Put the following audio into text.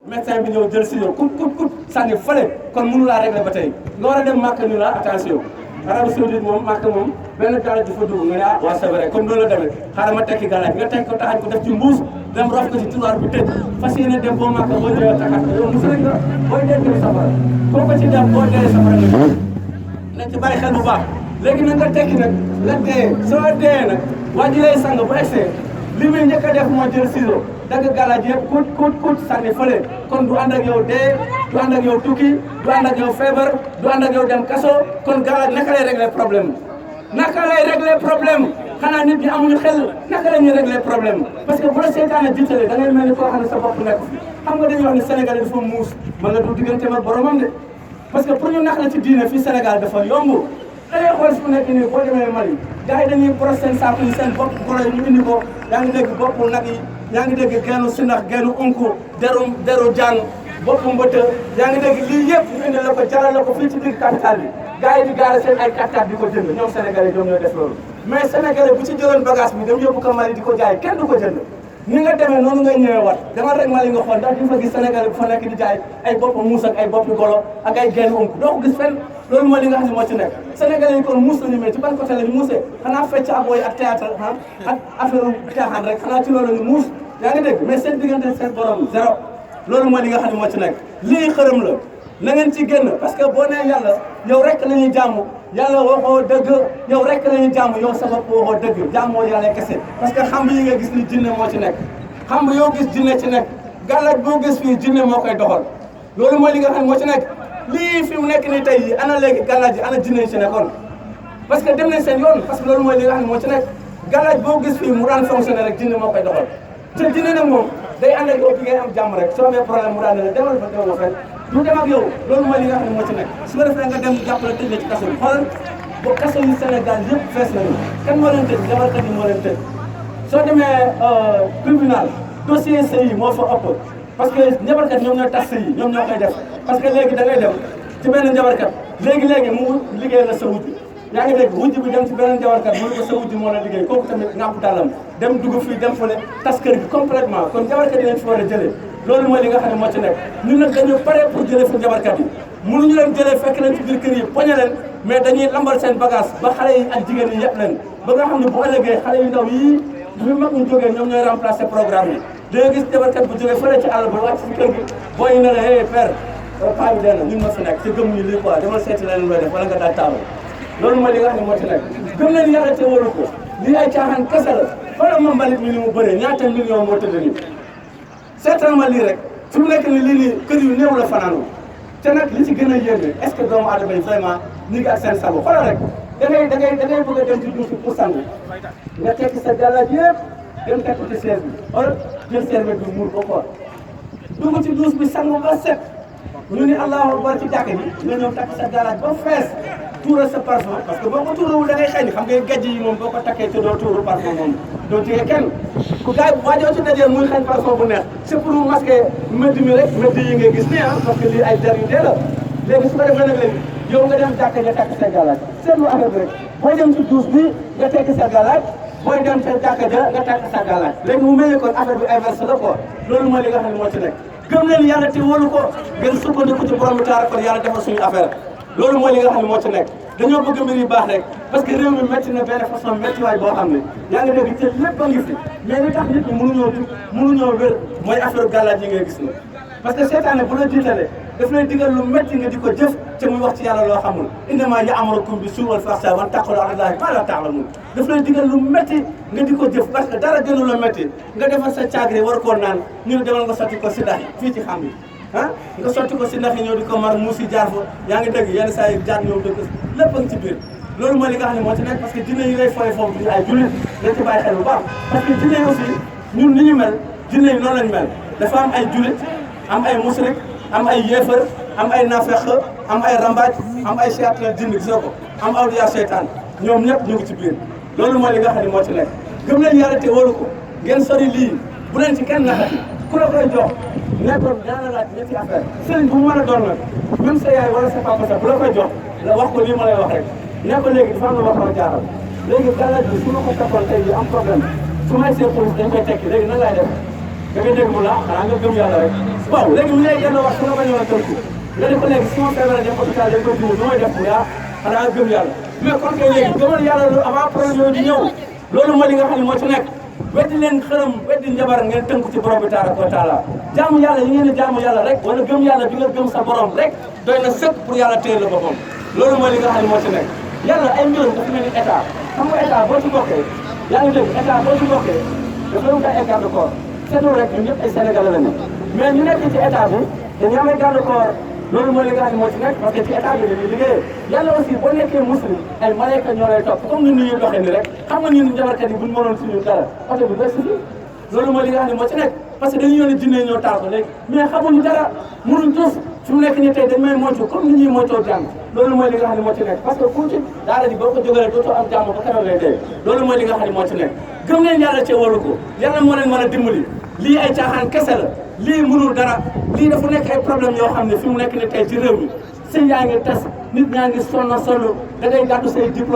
médecin bi ñëw jël si yow kut sànni fële kon mënu laa régler ba tey nga war a dem màkk ñu la attention Arabie Saoudite moom màkk moom benn gàllaaj di fa dugg nga ne ah waa c'est vrai comme loolu la demee xaaral ma tekki gàllaaj nga tekki ko taxañ ko def ci mbuus dem rof ko ci tiroir bi tëj fas yéene dem boo màkk boo ñëwee taxaat ko yow musul nga booy dee safara boo ko ci dem boo dee safara nga nañ ci bàyyi xel bu baax léegi nag nga tekki nag nga dee soo dee nag waa ji lay sang bu egsee li muy njëkk a def moo jël ciseau dagg gàllaaj yëpp kut sànni fële kon du ànd ak yow dee du ànd ak yow tukki du ànd ak yow feebar du ànd ak yow dem kaso kon gàllaaj naka lay régler problème naka lay régler problème xanaa nit ñi amuñu xel naka la ñuy régler problème parce que bu la seetaane jiitale da ngay mel ni koo xam ne sa bopp nekk xam nga dañuy wax ne Sénégal dafa muus mën na du digganteem ak boromam de parce que pour ñu nax la ci diine fii Sénégal dafa yomb da ngay xool fu nekk nii boo demee Mali gars yi dañuy boros seen saako yi seen bopp golo yi ñu indi ko yaa ngi dégg boppu nag yi yaa ngi dégg geenu sinax geenu unku deru jaan boppu mbëtë yaa ngi dégg lii yëpp ñu indi la ko jaral la ko fii ci biir capital bi gars yi di gaare seen ay 4x4 di ko jënd ñoom Sénégalais ñoom ñoo def loolu mais Sénégalais bu ci jëloon bagage bi dem yóbbu ko Mali di ko jaay kenn du ko jënd ni nga demee noonu ngay ñëwee wat demal rek Mali nga xool ndax di fa gis Sénégalais bu fa nekk di jaay ay boppu muus ak ay boppu golo ak ay geenu unku doo ko gis fenn loolu mooy li nga xam ne moo ci nekk Sénégalais yi kon muus lañu mais ci ban côté lañu muusee xanaa fecc ak woy ak théâtre ak affaire caaxaan rek xanaa ci loolu lañu muus yaa ngi dégg mais seen diggante seen borom zéro loolu mooy li nga xam ne moo ci nekk lii xërëm la na ngeen ci génn parce que boo nee yàlla yow rek la ñuy jàmm yàlla waxoo dëgg yow rek la ñuy jàmm yow sa bopp waxoo dëgg jàmmoo yàlla kese parce que xam yi nga gis ni jinne moo ci nekk xam yoo gis jinne ci nekk gàllaaj boo gis fii jinne moo koy doxal loolu mooy li nga xam ne moo ci nekk lii fi mu nekk nii tey ana léegi gàllaaj yi ana jinne yi ci nekkoon parce que dem nañ seen yoon parce que loolu mooy li nga xam ne moo ci nekk gàllaaj boo gis fii mu daan fonctionné rek jinne moo koy doxal te jinne nag moom day ànd ak yow bi ngay am jàmm rek soo amee problème mu daan ne demal ba demal fenn du dem ak yow loolu mooy li nga xam ne moo ci nekk su ko defee nga dem jàppale tëj la ci kaso bi xoolal ba kaso yu Sénégal yëpp fees nañu kan moo leen tëj jabarkat yi moo leen tëj soo demee tribunal dossier sëy yi moo fa ëpp parce que njabarkat ñoom ñooy tas sëy yi ñoom ñoo koy def parce que léegi da ngay dem ci benn njabarkat léegi mu liggéey la sa wujj yaa ngi dégg wujj bi dem ci beneen njabarkat mu ne ko sa wujj moo la liggéey kooku tamit ngàmp dàllam dem dugg fii dem fële tas kër gi complètement kon njabarkat yi leen fi war a jëlee loolu mooy li nga xam ne moo ci nekk ñun nag dañu pare pour jëlee fi njabarkat yi mënuñu leen jëlee fekk leen ci biir kër yi poñe leen mais dañuy lambal seen bagage ba xale yi ak jigéen yi yëpp leen ba nga xam ne bu ëllëgee xale yu ndaw yii ñu mag ñu jógee ñoom ñooy remplacer programme yi da nga gis njabarkat bu jógee fële ci àll ba wàcc ci kër gi boo ñu ne la hey père paa bi dee na ñun ma fi nekk te gëmuñu lii quoi demal seeti leneen looy def wala nga daal taabal loolu mooy li nga xam ne moo ci nekk gëm leen yàlla te waru ko lii ay caaxaan kese la xoolal ma mbalit mi ni mu bëree ñaata million moo tëdd nii seetal ma lii rek fi mu nekk ni lii nii kër yu néew la fanaanoo te nag li ci gën a yéeme est-ce que doomu aadama yi vraiment ñu ngi ak seen sago xoolal rek da ngay bëgg a dem ci douche pour sangu nga tekki sa gàllaaj yëpp dem tekk ci chaise bi wala jël serviette bi muur ko xool dugg ci douche bi sangu ba set ñu ni allahu akbar ci jàkk bi nga ñëw takk sa gàllaaj ba fees tuural sa parfum parce que boo ko tuurawul da ngay xëy xam nga gajj yi moom boo ko takkee ci doo tuuru parfum moom doo tigee kenn ku gars yi waajoo ci dajee muy xañ parfum bu neex c'est pour masquer mbedd mi rek mbedd yi ngay gis nii ah parce que lii ay der yu dee la léegi su ko defee nag léegi yow nga dem jàkk nga takk sa gàllaaj seetlu affaire bi rek booy dem ci douche bi nga tekk sa gàllaaj booy dem ca jàkk ja nga takk sa gàllaaj léegi mu mel ni kon affaire bi inverse la quoi loolu mooy li nga xam ne moo ci nekk gëm leen yàlla te wóolu ko ngeen sukkandiku ci borom bi taara kon yàlla defal suñu affaire loolu mooy li nga xam ne moo ci nekk dañoo bëgg mbir yu baax rek parce que réew mi métti na benn façon méttiwaay boo xam ne yaa ngi dégg te lépp a ngi fi mais li tax nit ñi mënuñoo wér mooy affaire gàllaaj yi ngay gis na parce que seetaane bu la jiitalee daf lay digal lu métti nga di ko jëf te muy wax ci yàlla loo xamul innamaa ya'murukum bi suu'il fahshaa'i wa an taqulu ala llaahi maa laa ta'lamuun daf lay digal lu métti nga di ko jëf parce que dara gënu la métti nga defal sa caagri war koo naan ñu ne demal nga sotti ko si ndax fii ci xam bi ah nga sotti ko si ndax yi ñëw di ko mar muusi jaar fa yaa ngi dégg yenn saa yi jaar ñëw dëkk lépp a ngi ci biir loolu mooy li nga xam ne moo ci nekk parce que jinne yi lay foye foofu duñu ay jullit dañ ci bàyyi xel bu baax parce que jinne yi aussi ñun ni ñu mel jinne yi noonu lañ mel dafa am ay jullit am ay musrik am ay yéefar am ay nafeq am ay rambaaj am ay seytaane jinn gis nga ko am awliya seytaan ñoom ñëpp ñu ngi ci biir loolu mooy li nga xam ne moo ci nekk gëm leen yàlla te wóolu ko ngeen sori lii bu leen ci kenn naxati ku la koy jox nekkoon daana laaj ñetti affaire sëriñ bu mu mën a doon nag même sa yaay wala sa papa sax bu la koy jox la wax ko lii ma lay wax rek ne ko léegi dafa am lu ma xaw a jaaxal léegi gàllaaj bi su ma ko takkoon tey bi am problème su may see police dañ koy tekki léegi nan laay def da ngay dégg mu la xanaa nga gëm yàlla rek waaw léegi mu lay yenn wax su nga bañoon a tënku nga def ko léegi su ma feebaree dem hôpital dañ koy jiwu nu may def mu yaa xanaa nga gëm yàlla mais kon kay léegi gëmal yàlla lu avant problème yooyu di ñëw loolu mooy li nga xam ne moo ci nekk weddi leen xërëm weddi njabar ngeen tënku ci borom bi tabaraka wa taala jaamu yàlla yi ngeen di jaamu yàlla rek wala gëm yàlla bi nga gëm sa borom rek doy na sëkk pour yàlla téye la boppam loolu mooy li nga xam ne moo ci nekk yàlla ay mbirum dafa mel ni état xam nga état boo ci bokkee yaa ngi dégg état boo ci bokkee dafa doon ay garde corps seetlu rek ñun ñëpp ay sénégalais lañu mais ñu nekk ci état bi dañu am ay garde corps loolu mooy li nga xam ne moo ci nekk parce que ci état bi dañuy liggéeyee yàlla aussi boo nekkee muslim ay malayka ñoo lay topp comme ni ñuy doxee ni rek xam nga ñun njabarkat yi buñ mënoon suñu dara oto bi des fi loolu mooy li nga xam ne moo ci nekk parce que dañu yónni jinne ñoo taal ko léegi mais xamuñu dara mënuñ tus fi mu nekk nii tey dañ may moytu comme ni ñuy moytoo jàng loolu mooy li nga xam ne moo ci nekk parce que ku ci daara ji boo ko jógalee dootoo am jàmm ba keroog lay dee loolu mooy li nga xam ne moo ci nekk gëm leen yàlla ci waru ko yàlla moo leen mën a dimbali lii ay caaxaan kese la lii mënul dara lii dafa nekk ay problème yoo xam ne fi mu nekk ni tey ci réew mi sëñ yaa ngi tas nit ñaa ngi sonn da ngay gàddu say diplôme